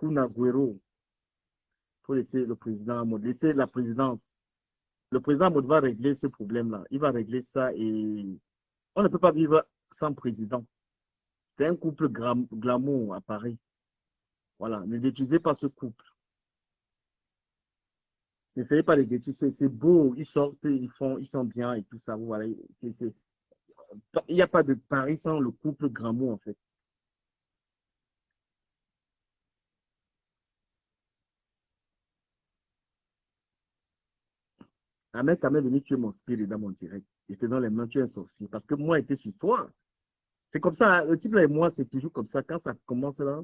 Kun Agüero. Il faut laisser le président Hamoud, laisser la présidence. Le président Hamoud va régler ce problème-là. Il va régler ça et on ne peut pas vivre sans président. C'est un couple glamour à Paris. Voilà, ne détruisez pas ce couple. N'essayez pas de détruire. C'est beau, ils sortent, ils sont bien et tout ça. Voilà. Il n'y a pas de Paris sans le couple glamour en fait. Un mec quand même venu tuer mon spirit dans mon direct. Et te dans les mains, tu es un sorcier. Parce que moi, j'étais sur toi. C'est comme ça, hein. Le type là et moi, c'est toujours comme ça. Quand ça commence là,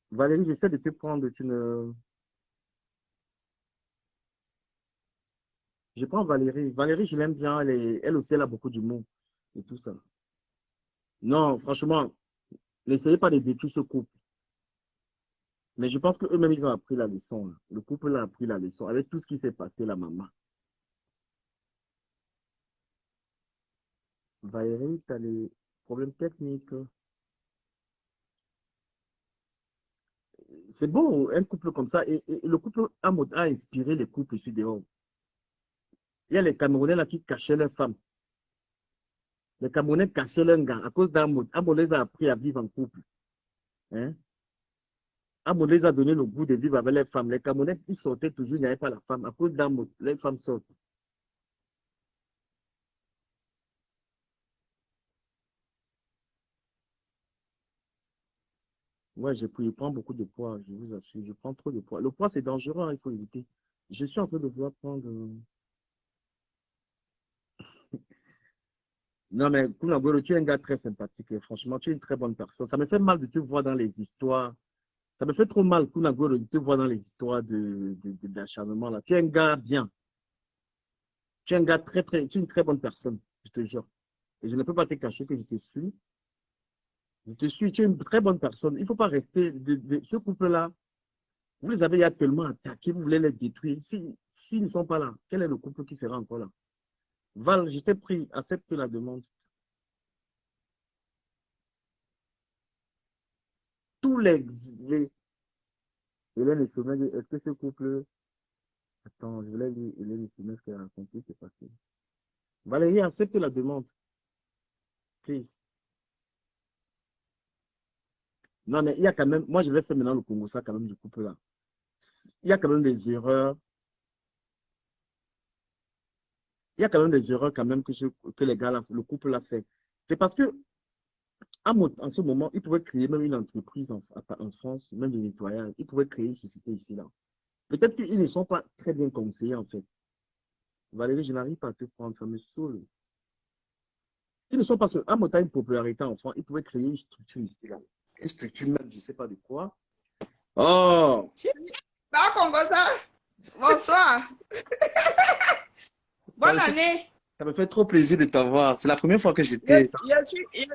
Valérie, j'essaie de te prendre. Je prends Valérie. Valérie, je l'aime bien. Elle aussi, elle a beaucoup d'humour et tout ça. Non, franchement, n'essayez pas de détruire ce couple. Mais je pense qu'eux-mêmes, ils ont appris la leçon, là. Le couple a appris la leçon avec tout ce qui s'est passé, la maman. Valérie, tu as les problèmes techniques. C'est beau, un couple comme ça. Et le couple a inspiré les couples ici dehors. Il y a les Camerounais là qui cachaient leurs femmes. Les Camerounais cachaient leurs gars à cause d'Amoud. Amoud les a appris à vivre en couple. Hein? Amoud les a donné le goût de vivre avec les femmes. Les Camerounais, ils sortaient toujours, il n'y avait pas la femme. À cause d'Amoud, les femmes sortent. Moi, je prends beaucoup de poids, je vous assure. Je prends trop de poids. Le poids, c'est dangereux, hein, il faut éviter. Je suis en train de vouloir prendre. Non, mais Kounagoro, tu es un gars très sympathique. Et franchement, tu es une très bonne personne. Ça me fait mal de te voir dans les histoires. Ça me fait trop mal, Kounagoro, de te voir dans les histoires d'acharnement, là. Tu es un gars bien. Tu es un gars tu es une très bonne personne, je te jure. Et je ne peux pas te cacher que je te suis. Je te suis, tu es une très bonne personne. Il ne faut pas rester ce couple-là. Vous les avez tellement attaqués, vous voulez les détruire. S'ils ne sont pas là, quel est le couple qui sera encore là? Val, je t'ai pris, accepte la demande. Tous les Hélène et Sommet, est-ce que ce couple. Attends, je voulais lire Hélène et Sommet, ce qu'elle a raconté, c'est passé. Valérie, accepte la demande. Please. Non, mais il y a quand même. Moi, je vais faire maintenant le Congo, ça, quand même, du couple là. Il y a quand même des erreurs. Il y a quand même des erreurs, quand même, que les gars, là, le couple l'a fait. C'est parce que, en ce moment, ils pouvaient créer même une entreprise en France, même de nettoyage. Ils pouvaient créer une société ici, là. Peut-être qu'ils ne sont pas très bien conseillés, en fait. Valérie, je n'arrive pas à te prendre, ça me saoule. Ils ne sont pas seuls. Amot a une popularité en France. Ils pouvaient créer une structure ici, là. Une structure même, je ne sais pas de quoi. Oh! Pas Congo ça. Bonsoir. Bonne année. Ça me fait trop plaisir de t'avoir. C'est la première fois que Je j'étais.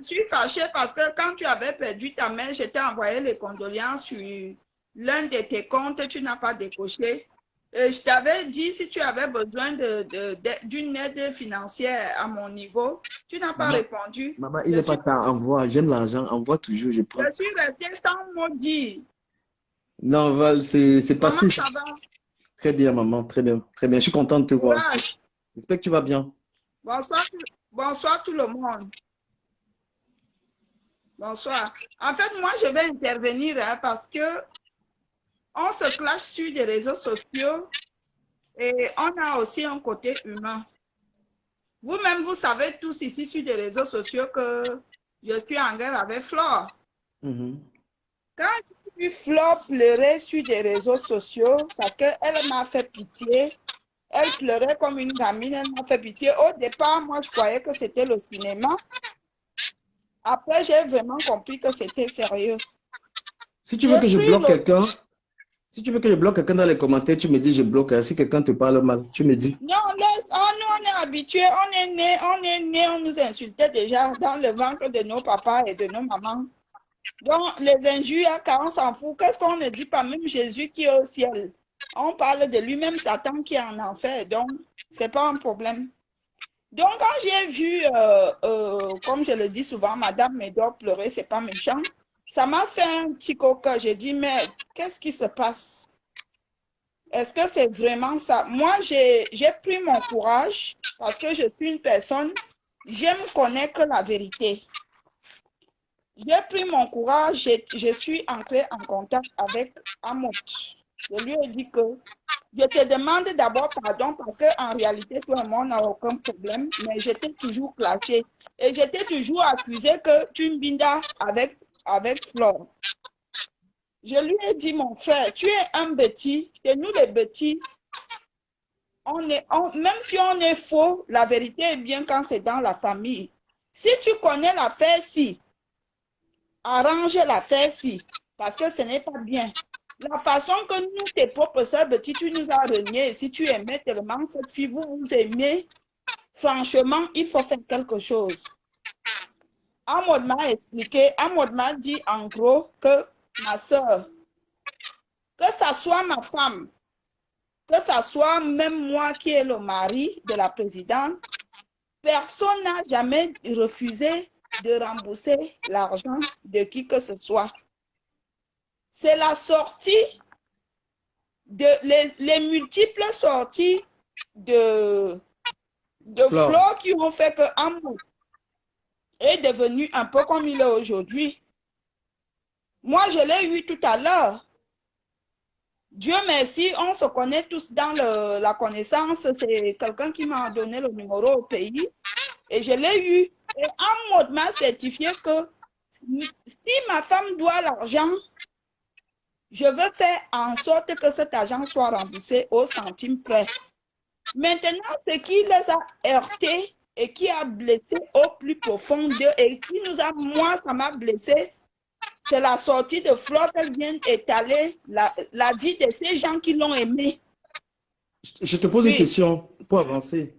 suis fâchée parce que quand tu avais perdu ta main, je t'ai envoyé les condoléances sur l'un de tes comptes, tu n'as pas décoché. Et je t'avais dit si tu avais besoin d'une aide financière à mon niveau, tu n'as pas répondu. Maman, il n'est pas temps, envoie. J'aime l'argent, envoie toujours, je prends. Je suis restée sans mot dire. Non, Val, c'est passé. Comment ça va? Très bien, maman, très bien, très bien. Je suis content de te voir. Courage. J'espère que tu vas bien. Bonsoir tout le monde. Bonsoir. En fait, moi, je vais intervenir hein, parce que on se clash sur des réseaux sociaux et on a aussi un côté humain. Vous-même, vous savez tous ici sur des réseaux sociaux que je suis en guerre avec Flore. Quand j'ai vu Flore pleurer sur des réseaux sociaux parce qu'elle m'a fait pitié, elle pleurait comme une gamine, elle m'a fait pitié. Au départ, moi, je croyais que c'était le cinéma. Après, j'ai vraiment compris que c'était sérieux. Si tu veux que je bloque quelqu'un, si tu veux que je bloque quelqu'un dans les commentaires, tu me dis je bloque. Si quelqu'un te parle mal, tu me dis. Non, laisse. Oh, nous, on est habitués. On nous insultait déjà dans le ventre de nos papas et de nos mamans. Donc, les injures, quand on s'en fout, qu'est-ce qu'on ne dit pas? Même Jésus qui est au ciel. On parle de lui-même, Satan qui est en enfer. Donc, ce n'est pas un problème. Donc, quand j'ai vu, comme je le dis souvent, Madame Médor pleurer, ce n'est pas méchant. ça m'a fait un petit coca. J'ai dit, mais qu'est-ce qui se passe? Est-ce que c'est vraiment ça? Moi, j'ai pris mon courage parce que je suis une personne, j'aime connaître la vérité. J'ai pris mon courage, je suis entrée en contact avec Amot. Je lui ai dit que je te demande d'abord pardon parce qu'en réalité, tout le monde n'a aucun problème, mais je t'ai toujours clashé. Et je t'ai toujours accusé que tu m'bindas avec Flore. Je lui ai dit, mon frère, tu es un bêtis. Et nous, les bêtis, même si on est faux, la vérité est bien quand c'est dans la famille. Si tu connais l'affaire, si, arrange l'affaire, si, parce que ce n'est pas bien. La façon que nous, tes propres soeurs, bêtis, tu nous as renié, si tu aimais tellement cette fille, vous aimez, franchement, il faut faire quelque chose. Amod m'a expliqué, Amod m'a dit en gros que ma soeur, que ça soit ma femme, que ça soit même moi qui est le mari de la présidente, personne n'a jamais refusé de rembourser l'argent de qui que ce soit. C'est la sortie, les multiples sorties de Flo qui ont fait que Amod est devenu un peu comme il est aujourd'hui. Moi, je l'ai eu tout à l'heure. Dieu merci, on se connaît tous dans la connaissance. C'est quelqu'un qui m'a donné le numéro au pays et je l'ai eu. Et Amod m'a certifié que si ma femme doit l'argent, je veux faire en sorte que cet argent soit remboursé au centime près. Maintenant, ce qui les a heurtés et qui a blessé au plus profond d'eux et qui nous a, moi, ça m'a blessé, c'est la sortie de Flore. Elle vient étaler la vie de ces gens qui l'ont aimé. Je te pose une question pour avancer.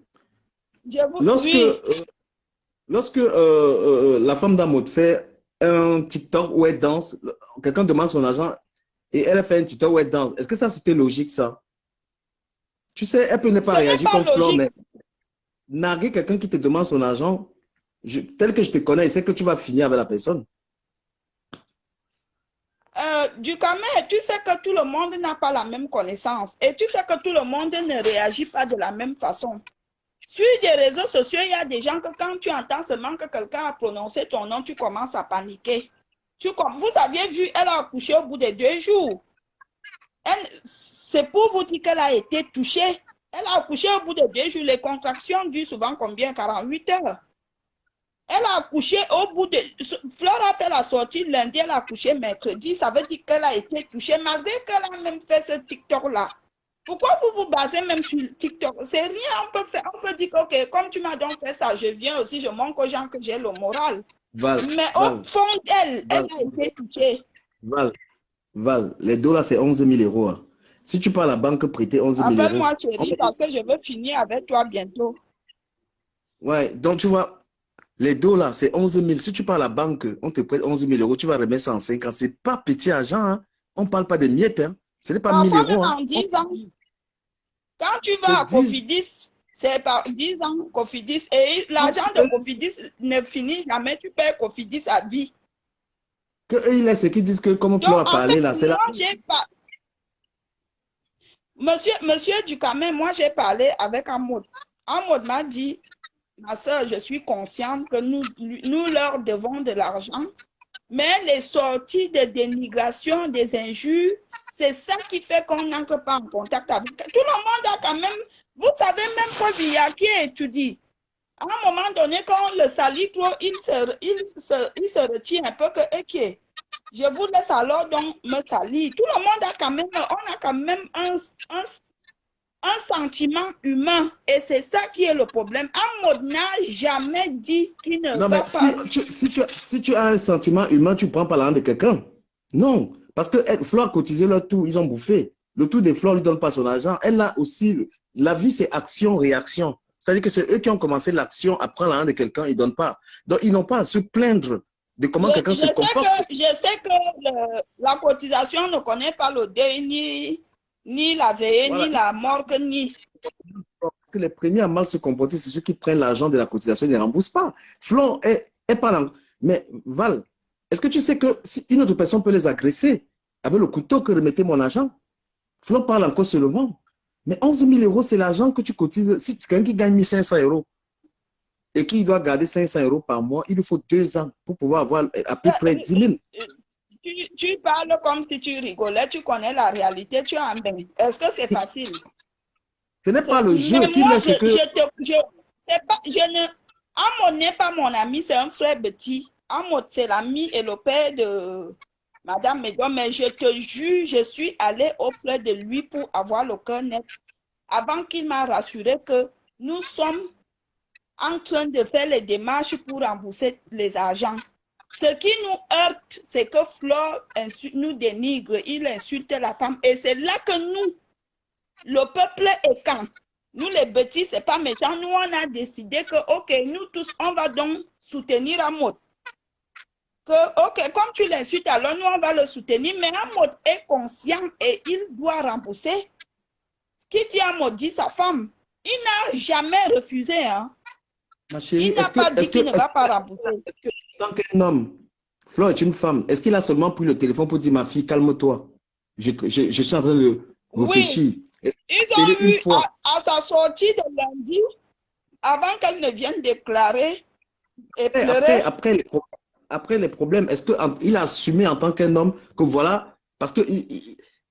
Lorsque la femme d'Amod fait un TikTok où elle danse, quelqu'un demande son argent et elle fait un TikTok où elle danse, est-ce que ça c'était logique ça? Tu sais, elle peut ne pas réagir comme Flore, mais narguer quelqu'un qui te demande son argent, tel que je te connais, c'est que tu vas finir avec la personne. Ducamé, tu sais que tout le monde n'a pas la même connaissance et tu sais que tout le monde ne réagit pas de la même façon. Sur les réseaux sociaux, il y a des gens que quand tu entends seulement que quelqu'un a prononcé ton nom, tu commences à paniquer. Vous aviez vu, elle a accouché au bout de 2 jours. C'est pour vous dire qu'elle a été touchée. Elle a accouché au bout de 2 jours. Les contractions durent souvent combien? 48 heures. Elle a accouché au bout de... Flore a fait la sortie lundi, elle a accouché mercredi. Ça veut dire qu'elle a été touchée malgré qu'elle a même fait ce TikTok-là. Pourquoi vous vous basez même sur TikTok? C'est rien, on peut dire que, ok, comme tu m'as donc fait ça, je viens aussi, je montre aux gens que j'ai le moral. Mais au fond d'elle, elle a été touchée. Val, les dollars, c'est 11 000 euros. Hein. Si tu pars à la banque prêter 11 000 euros... Appelle-moi Thierry parce que je veux finir avec toi bientôt. Ouais, donc tu vois... Les dollars, c'est 11 000. Si tu pars à la banque, on te prête 11 000 euros, tu vas remettre ça en 5 ans. Ce n'est pas petit argent. Hein. On ne parle pas de miettes. Hein. Ce n'est pas 1 000 euros. Hein. En 10 ans. Quand tu vas à Cofidis, c'est par 10 ans Cofidis. Et l'argent de Cofidis ne finit jamais. Tu payes Cofidis à vie. Que eux, il y a ceux qui disent que comme Flore a parlé là, c'est là. Monsieur Ducamé, moi j'ai parlé avec Amod. Amod m'a dit, ma soeur, je suis consciente que nous leur devons de l'argent, mais les sorties de dénigration, des injures, c'est ça qui fait qu'on n'entre pas en contact avec. Tout le monde a quand même, vous savez même que Villaki étudie. À un moment donné, quand on le salit trop, il se retire un peu que, ok, je vous laisse alors donc me salir. Tout le monde a quand même, on a quand même un sentiment humain et c'est ça qui est le problème. Amod n'a jamais dit qu'il ne va pas. Si tu as un sentiment humain, tu ne prends pas l'argent de quelqu'un. Non, parce que Flore a cotisé leur tout, ils ont bouffé. Le tout de Flore ne lui donne pas son argent. Elle a aussi, la vie c'est action-réaction. C'est-à-dire que c'est eux qui ont commencé l'action à prendre l'argent de quelqu'un, ils ne donnent pas. Donc ils n'ont pas à se plaindre de comment quelqu'un se comporte. Je sais que la cotisation ne connaît pas le deuil ni la veille, voilà, ni la morgue, ni... Parce que les premiers à mal se comporter, c'est ceux qui prennent l'argent de la cotisation et ne remboursent pas. Flore est pas là. Mais Val, Est-ce que tu sais que si une autre personne peut les agresser avec le couteau que remettait mon agent, Flo parle encore seulement. Mais 11 000 euros, c'est l'argent que tu cotises. Si quelqu'un qui gagne 1 500 euros et qui doit garder 500 euros par mois, il lui faut 2 ans pour pouvoir avoir à peu près 10 000. Tu parles comme si tu rigolais, tu connais la réalité, tu es en bain. Est-ce que c'est facile? Ce n'est pas le jeu qui moi, laisse que... Amod n'est pas mon ami, c'est un frère petit. Amod, c'est l'ami et le père de Madame Medon, mais je te jure, je suis allée auprès de lui pour avoir le cœur net avant qu'il m'a rassuré que nous sommes en train de faire les démarches pour rembourser les argents. Ce qui nous heurte, c'est que Flore nous dénigre, il insulte la femme. Et c'est là que nous, le peuple est quand. Nous, les petits, ce n'est pas méchant. Nous, on a décidé que, OK, nous tous, on va donc soutenir Amod. Que, OK, comme tu l'insultes, alors nous, on va le soutenir. Mais Amod est conscient et il doit rembourser. Qui dit Amod dit sa femme. Il n'a jamais refusé. Hein. Ma chérie, il n'a pas dit qu'il ne va pas rembourser. Tant qu'un homme, Flo est une femme, est-ce qu'il a seulement pris le téléphone pour dire, ma fille, calme-toi? Je suis en train de réfléchir. Oui, ils ont eu à sa sortie de lundi, avant qu'elle ne vienne déclarer et pleurer. Après les problèmes, est-ce qu'il a assumé en tant qu'un homme que voilà, parce que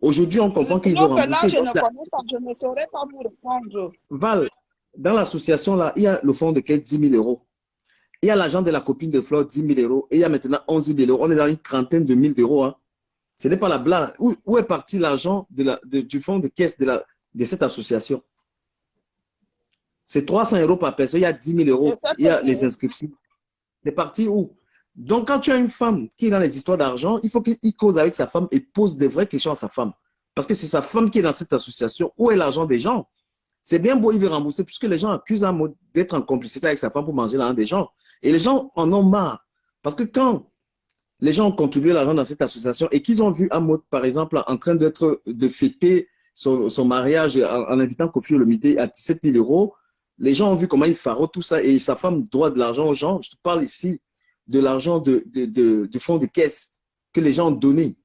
aujourd'hui, on comprend qu'il veut rembourser. Là, je ne connais pas, je ne saurais pas vous répondre. Val, dans l'association, là, il y a le fonds de caisse 10 000 euros. Il y a l'argent de la copine de Flore, 10 000 euros. Et il y a maintenant 11 000 euros. On est dans une trentaine de mille d'euros. Hein. Ce n'est pas la blague. Où est parti l'argent du fonds de caisse de cette association? C'est 300 euros par personne. Il y a 10 000 euros. Il y a les inscriptions. C'est parti où? Donc, quand tu as une femme qui est dans les histoires d'argent, il faut qu'il cause avec sa femme et pose des vraies questions à sa femme. Parce que c'est sa femme qui est dans cette association. Où est l'argent des gens? C'est bien beau, il veut rembourser, puisque les gens accusent un mot d'être en complicité avec sa femme pour manger l'argent des gens. Et les gens en ont marre. Parce que quand les gens ont contribué l'argent dans cette association et qu'ils ont vu Amod, par exemple, en train de fêter son mariage en invitant Kofi Olomide à 17 000 euros, les gens ont vu comment il faraute tout ça et sa femme doit de l'argent aux gens. Je te parle ici de l'argent du fonds de caisse que les gens ont donné.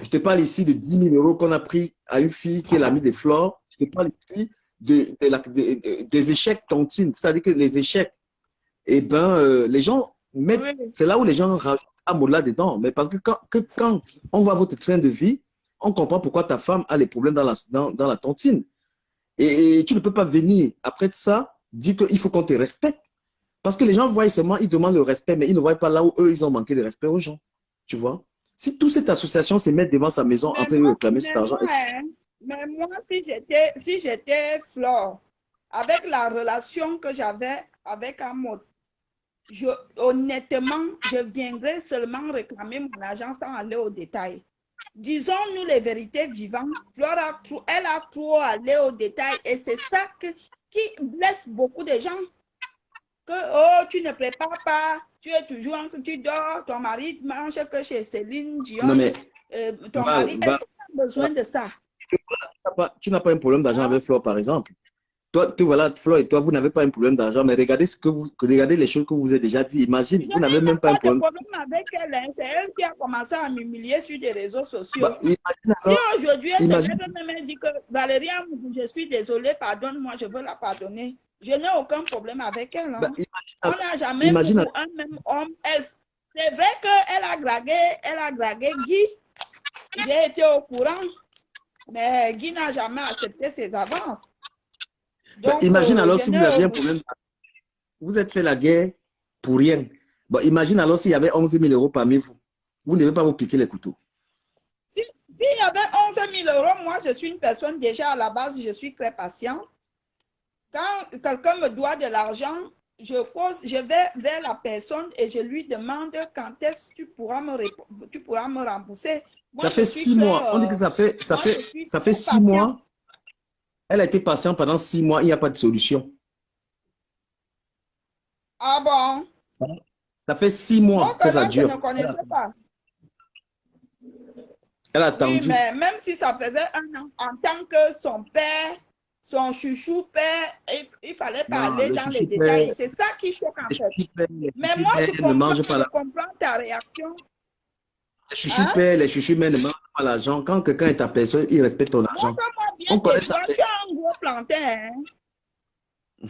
Je te parle ici de 10 000 euros qu'on a pris à une fille qui est l'amie de Flore. Je te parle ici des échecs tontines, c'est-à-dire que les échecs, eh ben, les gens mettent, c'est là où les gens rajoutent Amod là-dedans. Mais parce que quand on voit votre train de vie, on comprend pourquoi ta femme a les problèmes dans la tontine. Et tu ne peux pas venir après ça dire qu'il faut qu'on te respecte. Parce que les gens voient seulement, ils demandent le respect, mais ils ne voient pas là où eux, ils ont manqué de respect aux gens. Tu vois? Si toute cette association se met devant sa maison en train de réclamer cet argent. Mais moi, si j'étais Flore, avec la relation que j'avais avec Amod, honnêtement, je viendrais seulement réclamer mon argent sans aller au détail. Disons-nous les vérités vivantes. Flore, elle a trop allé au détail et c'est ça qui blesse beaucoup de gens. Que, oh, tu ne prépares pas, tu es toujours en train, tu dors, ton mari mange que chez Céline Dion. Non, mais, ton mari, est-ce que tu as besoin de ça? Tu n'as pas un problème d'argent avec Flore, par exemple. Toi, voilà, Flore et toi, vous n'avez pas un problème d'argent, mais regardez les choses que vous avez déjà dit. Imagine, vous n'avez même pas un problème. Je n'ai pas de problème avec elle. Hein. C'est elle qui a commencé à m'humilier sur des réseaux sociaux. Si aujourd'hui, elle se lève même et dit que Valérie, je suis désolée, pardonne-moi, je veux la pardonner. Je n'ai aucun problème avec elle. Hein. On n'a jamais vu un même homme. C'est vrai qu'elle a dragué Guy. J'ai été au courant. Mais Guy n'a jamais accepté ses avances. Donc, imagine alors si vous aviez un problème. Vous êtes fait la guerre pour rien. Bon, imagine alors s'il y avait 11 000 euros parmi vous. Vous ne devez pas vous piquer les couteaux. S'il y avait 11 000 euros, moi, je suis une personne déjà à la base, je suis très patiente. Quand quelqu'un me doit de l'argent, je vais vers la personne et je lui demande quand est-ce que tu pourras me rembourser. Moi, ça fait 6 mois. On dit que ça fait 6 mois. Elle a été patiente pendant 6 mois. Il n'y a pas de solution. Ah bon? Ça fait 6 mois que ça dure. Je ne connaissais pas. Elle a attendu. Oui, mais même si ça faisait un an, en tant que son père, son chouchou père, il fallait pas aller dans les détails. C'est ça qui choque en fait. Mais moi, je comprends ta réaction? Les chouchous paient, les chouchous mènent ne mangent pas l'argent. Quand quelqu'un est ta personne, il respecte ton argent. Montre-moi bien On connaît tes ça. doigts, tu as un gros plantain. Hein?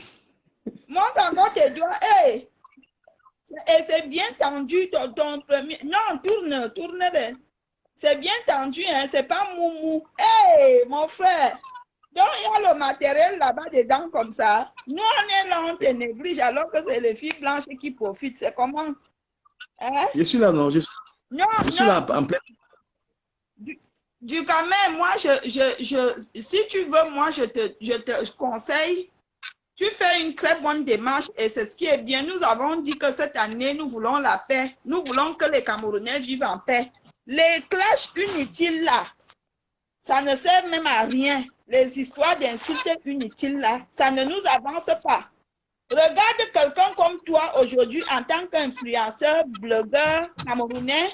Montre encore tes doigts. Hey! Et c'est bien tendu ton premier. Non, tourne. C'est bien tendu, hein? C'est pas moumou. Hey, mon frère! Donc, il y a le matériel là-bas dedans comme ça. Nous, on est là, on te néglige alors que c'est les filles blanches qui profitent. C'est comment? Hein? Je suis là, non? Je suis là en plein. Du quand même, moi, si tu veux, moi, je te conseille. Tu fais une très bonne démarche et c'est ce qui est bien. Nous avons dit que cette année, nous voulons la paix. Nous voulons que les Camerounais vivent en paix. Les clashs inutiles là, ça ne sert même à rien. Les histoires d'insultes inutiles là, ça ne nous avance pas. Regarde quelqu'un comme toi aujourd'hui en tant qu'influenceur, blogueur camerounais.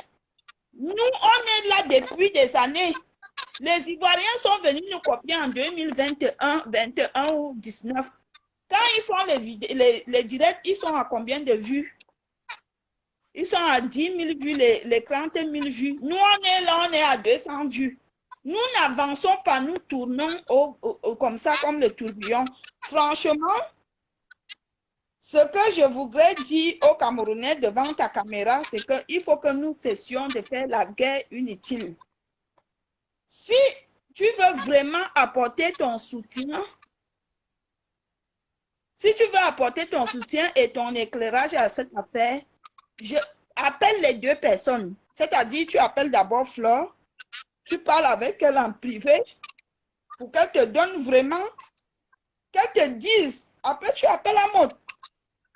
Nous, on est là depuis des années. Les Ivoiriens sont venus nous copier en 2021, 21 ou 19. Quand ils font les directs, ils sont à combien de vues? Ils sont à 10 000 vues, les 30 000 vues. Nous, on est là, on est à 200 vues. Nous n'avançons pas, nous tournons comme ça, comme le tourbillon. Franchement, ce que je voudrais dire aux Camerounais devant ta caméra, c'est qu'il faut que nous cessions de faire la guerre inutile. Si tu veux vraiment apporter ton soutien, et ton éclairage à cette affaire, je appelle les deux personnes. C'est-à-dire, tu appelles d'abord Flore, tu parles avec elle en privé pour qu'elle te donne vraiment, qu'elle te dise. Après, tu appelles Amot.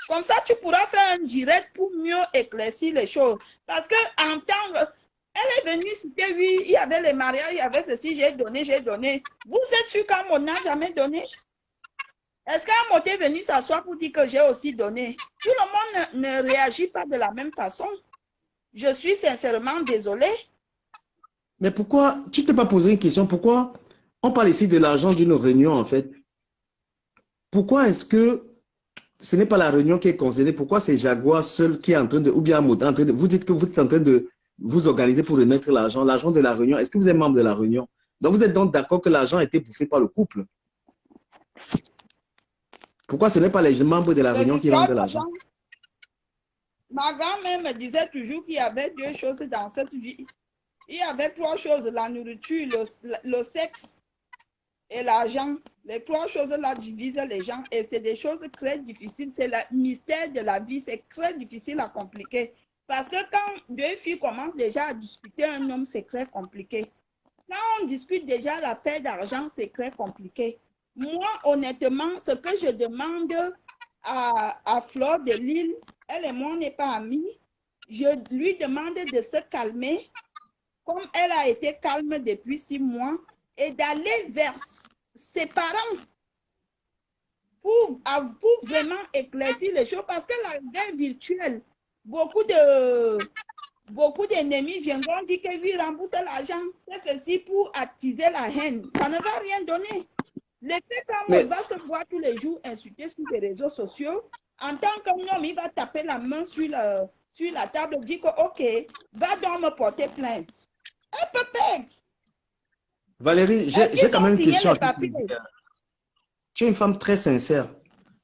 Comme ça, tu pourras faire un direct pour mieux éclaircir les choses. Parce que entendre, elle est venue citer, oui, il y avait les mariages, il y avait ceci, j'ai donné. Vous êtes sûr qu'Amot n'a jamais donné? Est-ce qu'Amot est venu s'asseoir pour dire que j'ai aussi donné? Tout le monde ne réagit pas de la même façon. Je suis sincèrement désolée. Mais pourquoi, tu ne t'es pas posé une question, pourquoi on parle ici de l'argent d'une réunion en fait? Pourquoi est-ce que ce n'est pas la réunion qui est concernée? Pourquoi c'est Jaguar seul qui est en train de, ou bien Amot en train de, vous dites que vous êtes en train de vous organiser pour remettre l'argent de la réunion. Est-ce que vous êtes membre de la réunion? Donc vous êtes donc d'accord que l'argent a été bouffé par le couple? Pourquoi ce n'est pas les membres de la réunion qui rendent de l'argent? Ma grand-mère me disait toujours qu'il y avait deux choses dans cette vie. Il y avait trois choses, la nourriture, le sexe et l'argent. Les trois choses-là divisent les gens et c'est des choses très difficiles. C'est le mystère de la vie, c'est très difficile à compliquer. Parce que quand deux filles commencent déjà à discuter un homme, c'est très compliqué. Quand on discute déjà l'affaire d'argent, c'est très compliqué. Moi, honnêtement, ce que je demande à Flore de Lille, elle et moi, on n'est pas amis. Je lui demande de se calmer, comme elle a été calme depuis 6 mois, et d'aller vers ses parents pour vraiment éclaircir les choses. Parce que la guerre virtuelle, beaucoup d'ennemis viendront dire que lui rembourse l'argent, c'est ceci pour attiser la haine. Ça ne va rien donner. L'effet quand on va se voir tous les jours insulter sur les réseaux sociaux, en tant qu'homme, il va taper la main sur la table, dire que ok, va donc me porter plainte. Un peu pègre. Valérie, j'ai quand même une question. Tu es une femme très sincère.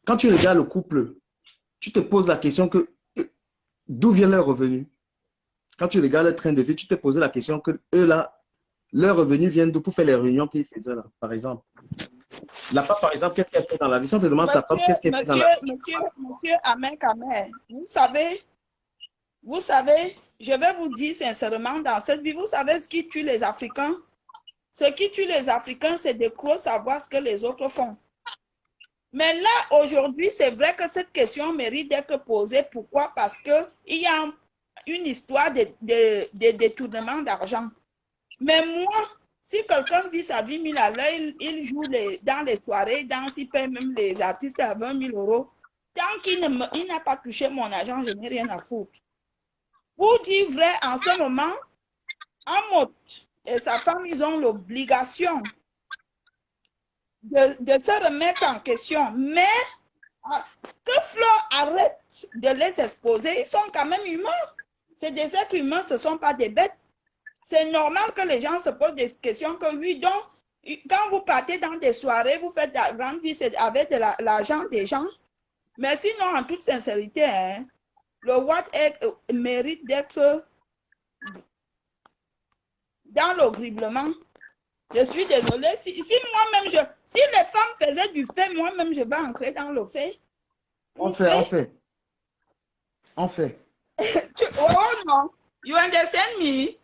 Quand tu regardes le couple, tu te poses la question que d'où vient leur revenu? Quand tu regardes le train de vie, tu te poses la question que eux là, leurs revenus viennent d'où pour faire les réunions qu'ils faisaient là, par exemple. La femme, par exemple, qu'est-ce qu'elle fait dans la vie? Si on te demande sa femme, qu'est-ce qu'elle fait dans la vie? Monsieur Amen, vous savez, je vais vous dire sincèrement, dans cette vie, vous savez ce qui tue les Africains? Ce qui tue les Africains, c'est de trop savoir ce que les autres font. Mais là, aujourd'hui, c'est vrai que cette question mérite d'être posée. Pourquoi? Parce qu'il y a une histoire de détournement d'argent. Mais moi, si quelqu'un vit sa vie 1000 à l'heure, il joue dans les soirées, il paie même les artistes à 20 000 euros. Tant qu'il n'a pas touché mon argent, je n'ai rien à foutre. Pour dire vrai, en ce moment, Amot et sa femme, ils ont l'obligation de se remettre en question. Mais que Flore arrête de les exposer, ils sont quand même humains. C'est des êtres humains, ce ne sont pas des bêtes. C'est normal que les gens se posent des questions que oui, donc, quand vous partez dans des soirées, vous faites de la grande vie avec de l'argent des gens. Mais sinon, en toute sincérité, hein, le What mérite d'être dans l'horriblement. Je suis désolée. Si moi-même, si les femmes faisaient du fait, moi-même, je vais entrer dans le fait. On fait. Oh non, you understand me?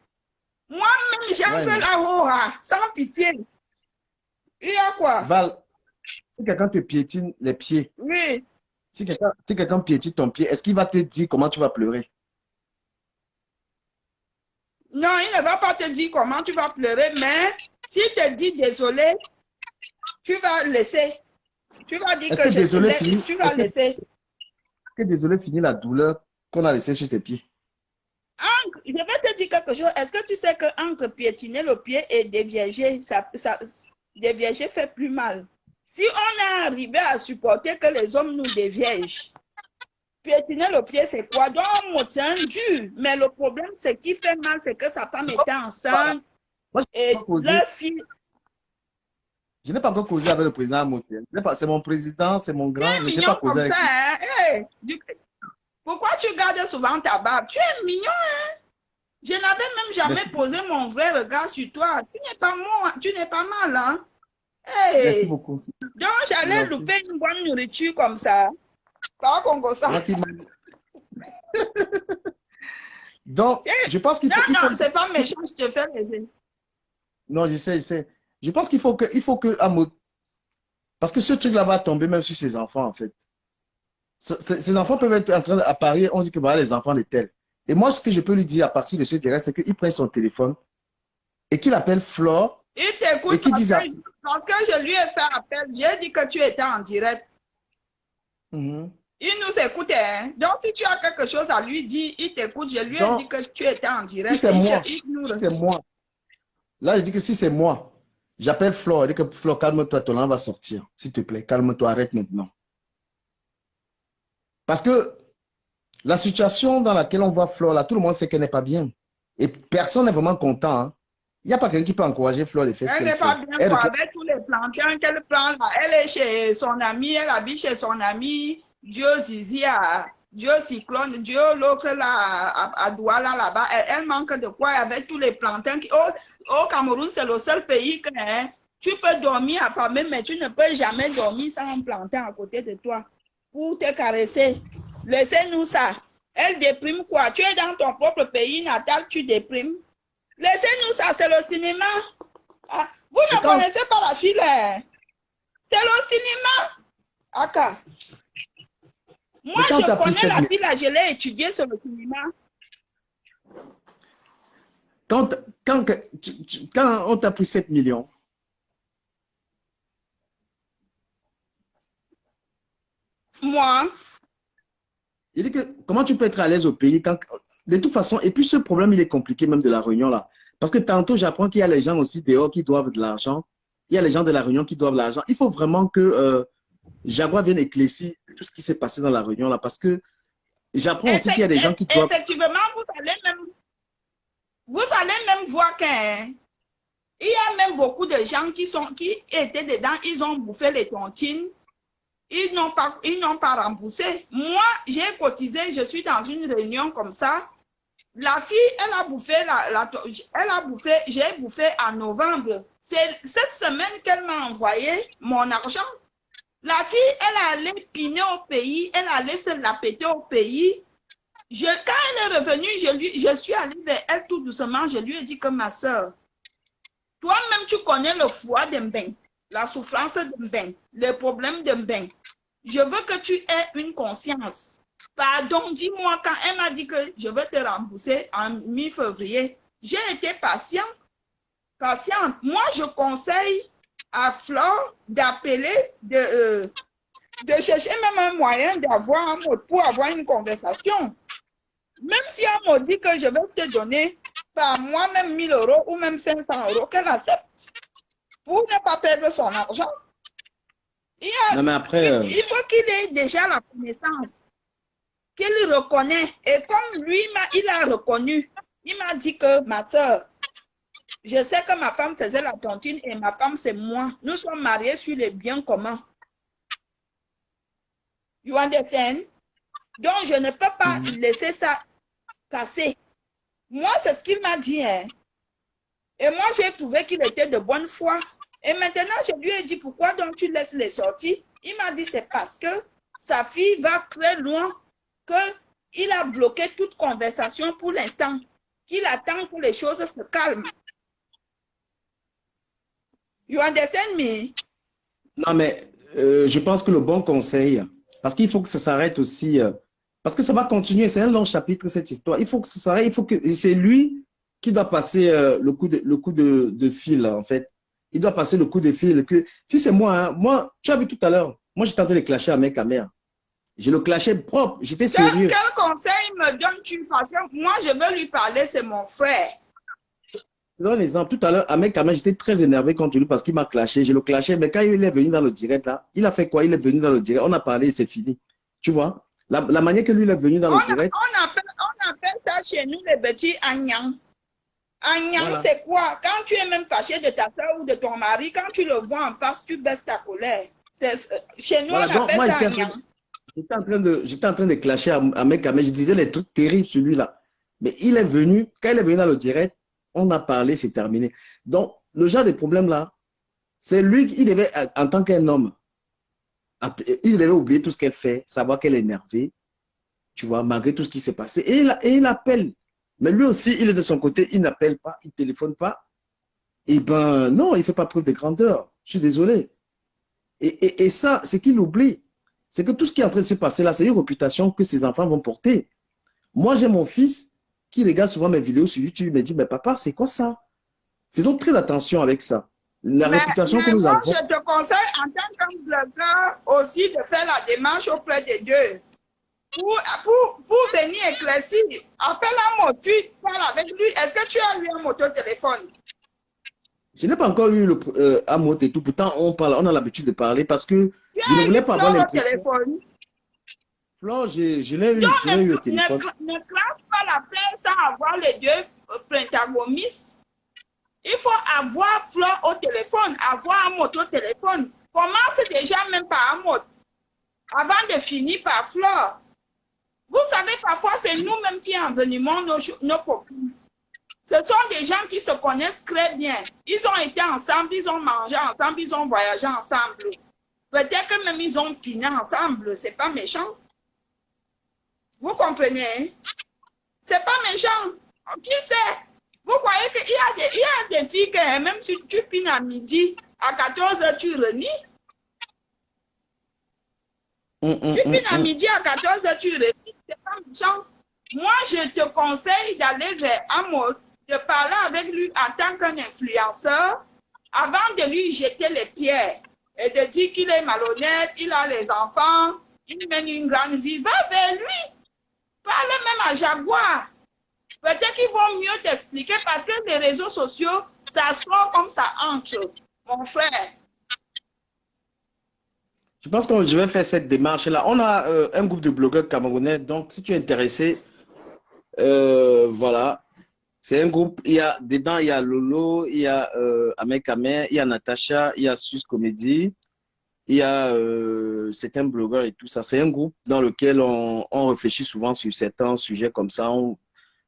Moi-même, j'entre là-haut, sans pitié. Il y a quoi? Val, si quelqu'un te piétine les pieds, oui. Si quelqu'un piétine ton pied, est-ce qu'il va te dire comment tu vas pleurer? Non, il ne va pas te dire comment tu vas pleurer, mais s'il te dit désolé, tu vas laisser. Tu vas dire que désolé tu vas laisser. Est-ce que désolé finit la douleur qu'on a laissée sur tes pieds? Je vais te dire quelque chose. Est-ce que tu sais qu'entre piétiner le pied et dévierger, dévierger fait plus mal? Si on est arrivé à supporter que les hommes nous déviergent, piétiner le pied, c'est quoi? Donc, c'est un dur. Mais le problème, c'est qui fait mal, c'est que sa femme était enceinte. Et leur fille. Je n'ai pas encore causé avec le président Amotel. C'est mon président, c'est mon grand. Tu es mignon comme ça, hein? Hey, pourquoi tu gardes souvent ta barbe? Tu es mignon, hein? Je n'avais même jamais posé mon vrai regard sur toi. Tu n'es pas mal, hein? Hey. Merci beaucoup. Donc, j'allais louper une bonne nourriture comme ça. Pas comme ça. Donc, je pense qu'il faut... Non, c'est pas méchant, je te fais laisser. Non, je sais. Je pense qu'il faut que parce que ce truc-là va tomber même sur ses enfants, en fait. Ces enfants peuvent être en train d'apparaître, on dit que voilà les enfants de tels. Et moi, ce que je peux lui dire à partir de ce direct, c'est qu'il prenne son téléphone et qu'il appelle Flore. Il t'écoute parce que je lui ai fait appel. J'ai dit que tu étais en direct. Il nous écoutait. Hein? Donc, si tu as quelque chose à lui dire, il t'écoute. Je lui ai dit que tu étais en direct. Si c'est moi. Là, je dis que si c'est moi, j'appelle Flore. Je dis que Flore, calme-toi, ton nom va sortir. S'il te plaît, calme-toi, arrête maintenant. Parce que la situation dans laquelle on voit Flore, là, tout le monde sait qu'elle n'est pas bien. Et personne n'est vraiment content. Hein. Il n'y a pas quelqu'un qui peut encourager Flore de faire ce qu'elle fait. Elle n'est pas bien avec tous les plantains qu'elle prend là. Elle est chez son amie, elle habite chez son amie. Dieu Zizi, Dieu Cyclone, Dieu l'autre là, à Douala là-bas. Elle manque de quoi avec tous les plantains. Au Cameroun, c'est le seul pays que tu peux dormir affamé, mais tu ne peux jamais dormir sans un plantain à côté de toi pour te caresser. Laissez-nous ça. Elle déprime quoi? Tu es dans ton propre pays natal, tu déprimes. Laissez-nous ça, c'est le cinéma. Ah, vous ne connaissez pas la fille, hein? C'est le cinéma. Aka. Moi, je connais la fille, là, je l'ai étudiée sur le cinéma. Quand on t'a pris 7 millions, moi, il dit que comment tu peux être à l'aise au pays quand, de toute façon, et puis ce problème, il est compliqué même de la Réunion là. Parce que tantôt, j'apprends qu'il y a les gens aussi dehors qui doivent de l'argent. Il y a les gens de la Réunion qui doivent de l'argent. Il faut vraiment que Jaguar vienne éclaircir tout ce qui s'est passé dans la Réunion là. Parce que j'apprends aussi qu'il y a des gens qui doivent... Effectivement, vous allez même voir qu'il y a même beaucoup de gens qui étaient dedans, ils ont bouffé les tontines. Ils n'ont pas remboursé. Moi, j'ai cotisé, je suis dans une réunion comme ça. La fille, elle a bouffé, j'ai bouffé en novembre. C'est cette semaine qu'elle m'a envoyé mon argent. La fille, elle allait piner au pays, elle allait se la péter au pays. Quand elle est revenue, je suis allée vers elle tout doucement, je lui ai dit que ma soeur, toi-même tu connais le foie d'Mbeng, la souffrance d'Mbeng, les problèmes d'Mbeng. Je veux que tu aies une conscience. Pardon, dis-moi quand elle m'a dit que je veux te rembourser en mi-février. J'ai été patiente. Moi, je conseille à Flore d'appeler, de chercher même un moyen d'avoir un mot pour avoir une conversation. Même si elle me dit que je vais te donner par moi-même 1000 € ou même 500 €, qu'elle accepte pour ne pas perdre son argent. Non, mais après, il faut qu'il ait déjà la connaissance qu'il reconnaît. Et comme lui, il a reconnu, il m'a dit que ma soeur, je sais que ma femme faisait la tontine et ma femme, c'est moi. Nous sommes mariés sur les biens communs. You understand? Donc, je ne peux pas laisser ça casser. Moi, c'est ce qu'il m'a dit. Hein. Et moi, j'ai trouvé qu'il était de bonne foi. Et maintenant, je lui ai dit, pourquoi donc tu laisses les sorties? Il m'a dit, c'est parce que sa fille va très loin, qu'il a bloqué toute conversation pour l'instant, qu'il attend que les choses se calment. You understand me? Non, mais je pense que le bon conseil, parce qu'il faut que ça s'arrête aussi, parce que ça va continuer, c'est un long chapitre cette histoire. Il faut que ça s'arrête, il faut que c'est lui qui doit passer le coup de fil, en fait. Il doit passer le coup de fil. Que, si c'est moi, hein, moi, tu as vu tout à l'heure, moi j'étais en train de clasher avec ma mère. Je le clashais propre, j'étais sérieux. Quel conseil me donnes-tu? Parce que moi, je veux lui parler, c'est mon frère. Je donne un exemple. Tout à l'heure, avec Kamel, j'étais très énervé contre lui parce qu'il m'a clashé. Je le clashais, mais quand il est venu dans le direct, là, il a fait quoi? Il est venu dans le direct. On a parlé, c'est fini. Tu vois? La manière que lui il est venu dans le direct. On appelle ça chez nous les petits agnans. Agnang, voilà. C'est quoi? Quand tu es même fâché de ta soeur ou de ton mari, quand tu le vois en face, tu baisses ta colère. Chez nous, voilà, on appelle ça agnang. J'étais en train de clasher avec Kamel. Je disais les trucs terribles sur lui-là. Mais il est venu, quand il est venu dans le direct, on a parlé, c'est terminé. Donc, le genre de problème-là, c'est lui, il devait, en tant qu'un homme, il devait oublier tout ce qu'elle fait, savoir qu'elle est énervée, tu vois, malgré tout ce qui s'est passé. Et il appelle. Mais lui aussi, il est de son côté, il n'appelle pas, il ne téléphone pas. Eh ben non, il ne fait pas preuve de grandeur. Je suis désolé. Et ça, c'est qu'il oublie. C'est que tout ce qui est en train de se passer là, c'est une réputation que ses enfants vont porter. Moi, j'ai mon fils qui regarde souvent mes vidéos sur YouTube, il me dit, mais papa, c'est quoi ça? Faisons très attention avec ça. La réputation que nous avons. Je te conseille en tant que blogueur aussi de faire la démarche auprès des deux. Pour venir éclaircir, appelle un mot, tu parles avec lui. Est-ce que tu as eu un moto téléphone? Je n'ai pas encore eu un mot et tout. Pourtant, on a l'habitude de parler parce que je ne voulais pas avoir l'impression. Flore, je l'ai eu au téléphone. Ne classe pas la paix sans avoir les deux protagonistes. Il faut avoir Flore au téléphone, avoir un moto téléphone. Commence déjà même par un mot avant de finir par Flore. Vous savez, parfois, c'est nous-mêmes qui envenimons nos copines. Ce sont des gens qui se connaissent très bien. Ils ont été ensemble, ils ont mangé ensemble, ils ont voyagé ensemble. Peut-être que même ils ont piné ensemble. C'est pas méchant. Vous comprenez? Hein? C'est pas méchant. Qui sait? Vous croyez qu'il y a des filles que même si tu pines à midi, à 14h, tu renies? Tu pines à midi, à 14h, tu renies. C'est pas méchant. Moi, je te conseille d'aller vers Amos, de parler avec lui en tant qu'un influenceur, avant de lui jeter les pierres et de dire qu'il est malhonnête, il a les enfants, il mène une grande vie. Va vers lui. Parle même à Jaguar. Peut-être qu'ils vont mieux t'expliquer parce que les réseaux sociaux, ça sort comme ça entre, mon frère. Je pense que je vais faire cette démarche-là. On a un groupe de blogueurs camerounais, donc si tu es intéressé, voilà. C'est un groupe, dedans, il y a Lolo, il y a Ahmed Kamer, il y a Natacha, il y a Sus Comédie, il y a certains blogueurs et tout ça. C'est un groupe dans lequel on réfléchit souvent sur certains sujets comme ça,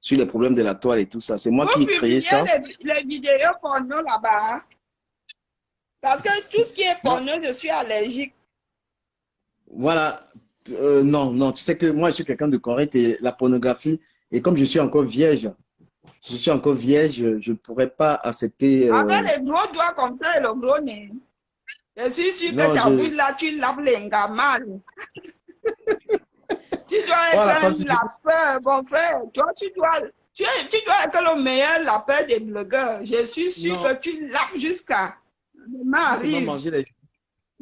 sur les problèmes de la toile et tout ça. C'est moi qui ai créé ça. Les vidéos porno là-bas. Parce que tout ce qui est porno, je suis allergique. Voilà. Non, tu sais que moi, je suis quelqu'un de correct et la pornographie, et comme je suis encore vierge, je ne pourrais pas accepter. Avec les gros doigts comme ça et le gros nez. Je suis sûr que ta bouche là, tu laves les mal. Tu dois être un lapeur, mon frère. Toi, tu dois être le meilleur lapeur des blogueurs. Je suis sûr que tu laves jusqu'à Marie.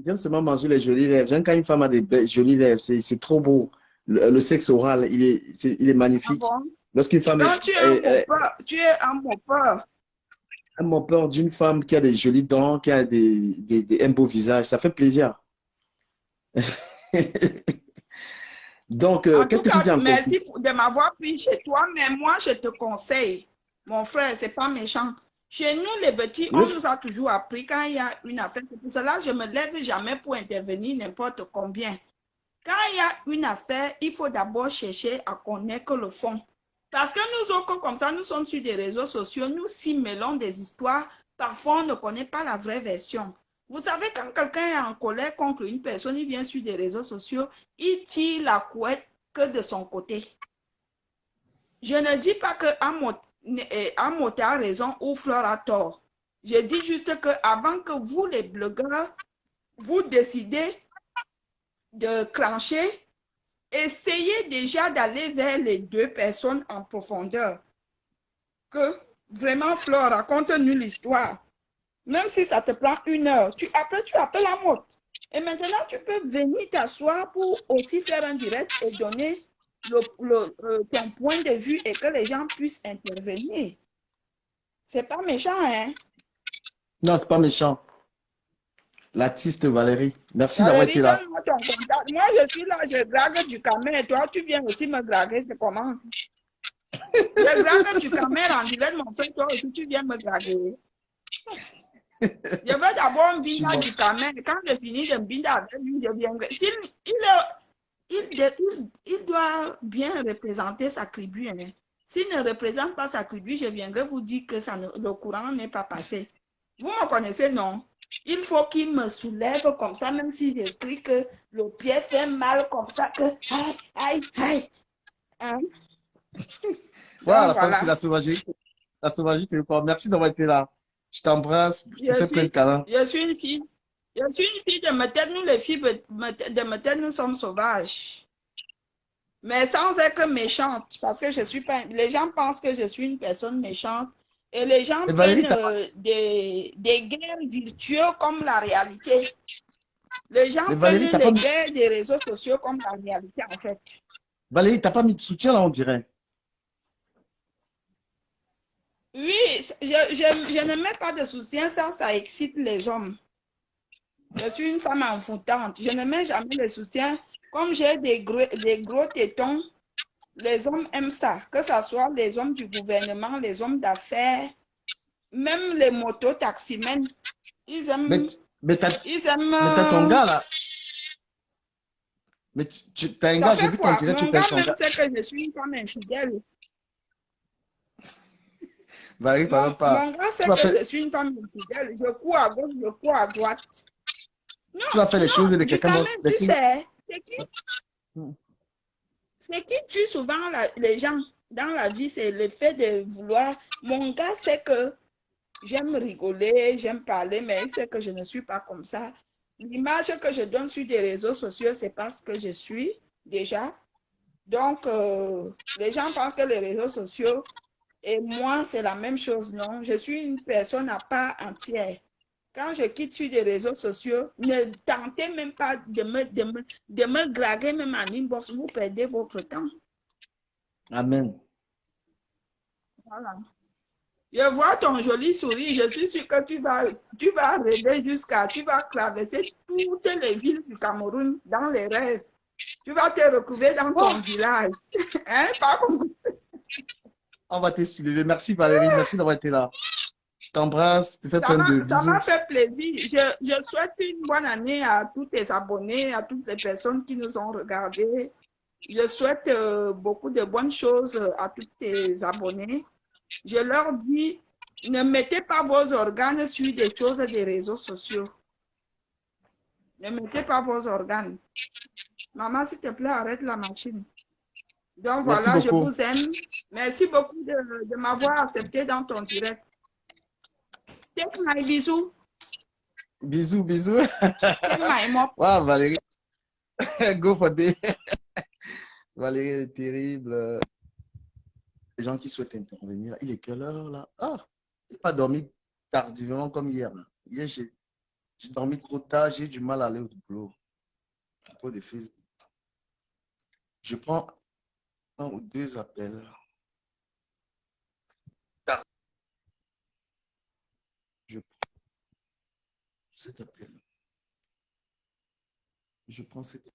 J'aime seulement manger les jolies lèvres. J'aime quand une femme a des jolies lèvres. C'est trop beau. Le sexe oral, il est magnifique. Ah bon? Lorsqu'une femme donc, tu es un mopeur. Un mopeur d'une femme qui a des jolies dents, qui a un beau visage, ça fait plaisir. Donc, En qu'est-ce tout que tu cas, dis en conclusion? merci de m'avoir pris chez toi, mais moi, je te conseille, mon frère, c'est pas méchant. Chez nous, les petits, on Oui. nous a toujours appris quand il y a une affaire. C'est pour cela que je me lève jamais pour intervenir n'importe combien. Quand il y a une affaire, il faut d'abord chercher à connaître le fond. Parce que nous autres, comme ça, nous sommes sur des réseaux sociaux, nous s'y mêlons des histoires. Parfois, on ne connaît pas la vraie version. Vous savez, quand quelqu'un est en colère contre une personne, il vient sur des réseaux sociaux, il tire la couette que de son côté. Je ne dis pas que Amos a raison ou Fleur a tort. Je dis juste que avant que vous, les blogueurs, vous décidez de clencher, essayez déjà d'aller vers les deux personnes en profondeur. Que vraiment, Fleur, raconte-nous l'histoire. Même si ça te prend 1 heure, après tu appelles Amos. Et maintenant, tu peux venir t'asseoir pour aussi faire un direct et donner ton point de vue et que les gens puissent intervenir. C'est pas méchant, hein? Non, c'est pas méchant. L'artiste Valérie. Merci d'avoir été Valérie, là. donne-moi ton contact. Moi, je suis là, je drague du camer. Toi, tu viens aussi me draguer, c'est comment? Je drague du camer en direct, mon frère. Toi aussi, tu viens me draguer. Je veux d'abord me binda du camer. Quand je finis de me binda avec lui, je viendrai. Il doit bien représenter sa tribu. Hein. S'il ne représente pas sa tribu, je viendrai vous dire que le courant n'est pas passé. Vous me connaissez, non? Il faut qu'il me soulève comme ça, même si j'écris que le pied fait mal comme ça, que aïe, aïe, aïe. Hein? Voilà, la femme, Voilà. c'est la sauvagerie. La sauvagerie, tu veux pas. Merci d'avoir été là. Je t'embrasse. Je te fais plein de câlins. Je suis une fille. Je suis une fille de me tête. Nous, les filles de me tête, nous sommes sauvages. Mais sans être méchante, parce que je suis pas. Les gens pensent que je suis une personne méchante. Et les gens Et prennent Valérie, des guerres virtuelles comme la réalité. Les gens mais prennent Valérie, t'as pas les mis, guerres des réseaux sociaux comme la réalité, en fait. Valérie, t'as pas mis de soutien là, on dirait. Oui, je ne mets pas de soutien, ça excite les hommes. Je suis une femme envoûtante. Je ne mets jamais de soutien. Comme j'ai des gros tétons, les hommes aiment ça. Que ce soit les hommes du gouvernement, les hommes d'affaires, même les motos-taximens. Ils Mais, aiment. mais Ils aiment. t'as ton gars là. Mais t'as un Ça gars, j'ai fait vu ton quoi? direct, tu Mon payes gars ton même gars. sait que je suis une femme infidèle. Valérie, t'as même pas. Mon gars Tu sait vas que faire, je suis une femme infidèle. Je cours à gauche, je cours à droite. Non, tu vas faire les choses de du quelqu'un d'autre. quand même, tu sais, c'est qui tue souvent les gens dans la vie, c'est le fait de vouloir. Mon gars sait que j'aime rigoler, j'aime parler, mais il sait que je ne suis pas comme ça. L'image que je donne sur des réseaux sociaux, c'est parce que je suis déjà. Donc, les gens pensent que les réseaux sociaux et moi, c'est la même chose. Non, je suis une personne à part entière. Quand je quitte sur des réseaux sociaux, ne tentez même pas de me draguer même en inbox. Vous perdez votre temps. Amen. Voilà. Je vois ton joli sourire. Je suis sûre que tu vas rêver tu vas traverser toutes les villes du Cameroun dans les rêves. Tu vas te retrouver dans ton village. Hein? Pas comme... On va te soulever. Merci Valérie, merci d'avoir été là. Je t'embrasse, je te fais plein de Ça m'a bisous. fait plaisir. Je souhaite une bonne année à tous tes abonnés, à toutes les personnes qui nous ont regardés. Je souhaite beaucoup de bonnes choses à tous tes abonnés. Je leur dis, ne mettez pas vos organes sur des choses des réseaux sociaux. Ne mettez pas vos organes. Maman, s'il te plaît, arrête la machine. Donc Merci voilà, je beaucoup. vous aime. Merci beaucoup de m'avoir accepté dans ton direct. Take my bisous. Bisous, bisous. Take my mop. Wow, Valérie. Go for day. Valérie est terrible. Les gens qui souhaitent intervenir. Il est quelle heure là? Ah, il n'a pas dormi tardivement comme hier. Là. Hier, j'ai dormi trop tard. J'ai du mal à aller au boulot. À cause de Facebook. Je prends 1 ou 2 appels. Je prends cet appel. Je prends cet appel.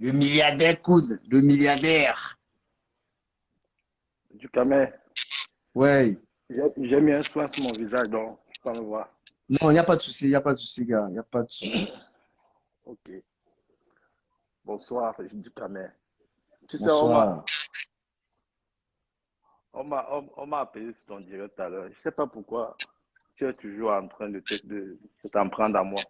Le milliardaire coude, le milliardaire. Du camé, Ouais. j'ai mis un soin sur mon visage, donc je peux me voir. Non, il n'y a pas de souci, il n'y a pas de souci, gars. Il n'y a pas de souci. Ok. Bonsoir, du camé. Tu sais, Bonsoir. on m'a appelé sur ton direct tout à l'heure. Je ne sais pas pourquoi tu es toujours en train de t'en prendre à moi.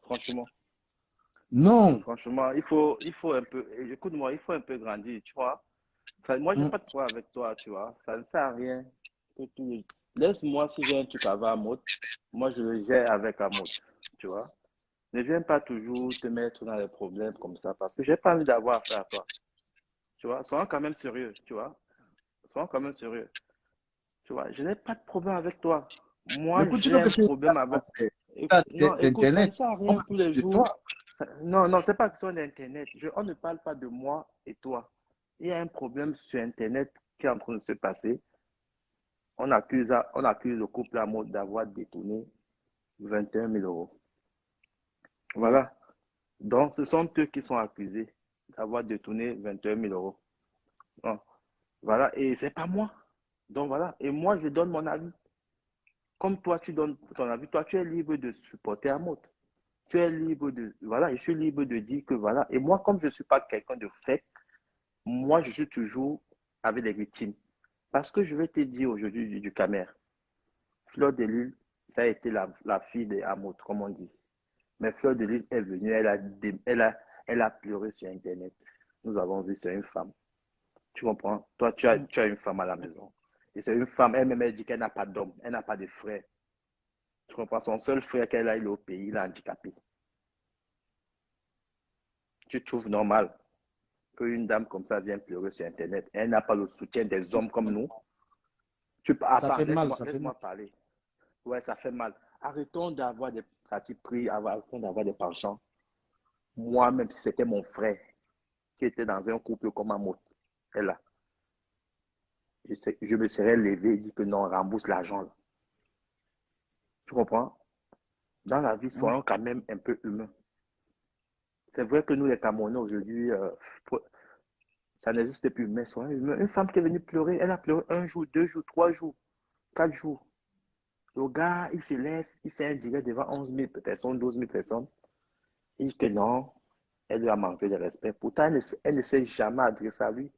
Non. Franchement, il faut un peu, écoute-moi, il faut un peu grandir, tu vois. Enfin, moi, j'ai Hmm. pas de problème avec toi, tu vois. Ça ne sert à rien. Laisse-moi, si j'ai un truc avec Amout, moi, je le gère avec Amout, tu vois. Ne viens pas toujours te mettre dans les problèmes comme ça parce que j'ai pas envie d'avoir affaire à toi, tu vois. Sois quand même sérieux, tu vois. Sois quand même sérieux, tu vois. Je n'ai pas de problème avec toi. Mais Moi, écoute, tu j'ai veux que un tu problème avec. Non, écoute, ça ne d'Internet, sert à on rien tous parle les de jours. toi. Non, non, c'est pas question d'Internet. On ne parle pas de moi et toi. Il y a un problème sur Internet qui est en train de se passer. On accuse le couple à mode d'avoir détourné 21 000 euros. Ouais. Voilà. Donc, ce sont eux qui sont accusés d'avoir détourné 21 000 euros. Donc, voilà. Et c'est pas moi. Donc, voilà. Et moi, je donne mon avis. Comme toi, tu donnes ton avis. Toi, tu es libre de supporter à mode. Tu es libre de. Voilà. Je suis libre de dire que voilà. Et moi, comme je ne suis pas quelqu'un de fait, moi, je suis toujours avec les victimes. Parce que je vais te dire aujourd'hui du Camer. Fleur de Lille, ça a été la fille de Hamout, comme on dit. Mais Fleur de Lille est venue, elle a pleuré sur Internet. Nous avons vu, c'est une femme. Tu comprends? Toi, tu as une femme à la maison. Et c'est une femme, elle-même, elle dit qu'elle n'a pas d'homme, elle n'a pas de frère. Tu comprends? Son seul frère qu'elle a, il est au pays, il est handicapé. Tu trouves normal qu'une dame comme ça vienne pleurer sur Internet? Elle n'a pas le soutien des hommes comme nous. Ça Attends, fait mal, ça fait mal. laisse-moi parler. Ouais, ça fait mal. Arrêtons d'avoir des pratiques pris, arrêtons d'avoir des penchants. Moi, même si c'était mon frère qui était dans un couple comme Amout, elle là, je me serais levé et dit que non, rembourse l'argent. Là. Tu comprends? Dans la vie, Ouais. soyons quand même un peu humains. C'est vrai que nous, les Camerounais, aujourd'hui, ça n'existe plus, mais soyons humains. Une femme qui est venue pleurer, elle a pleuré 1 jour, 2 jours, 3 jours, 4 jours. Le gars, il s'élève, il fait un direct devant 11 000 personnes, 12 000 personnes. Il dit que non, elle lui a manqué de respect. Pourtant, elle ne s'est jamais adressée à lui.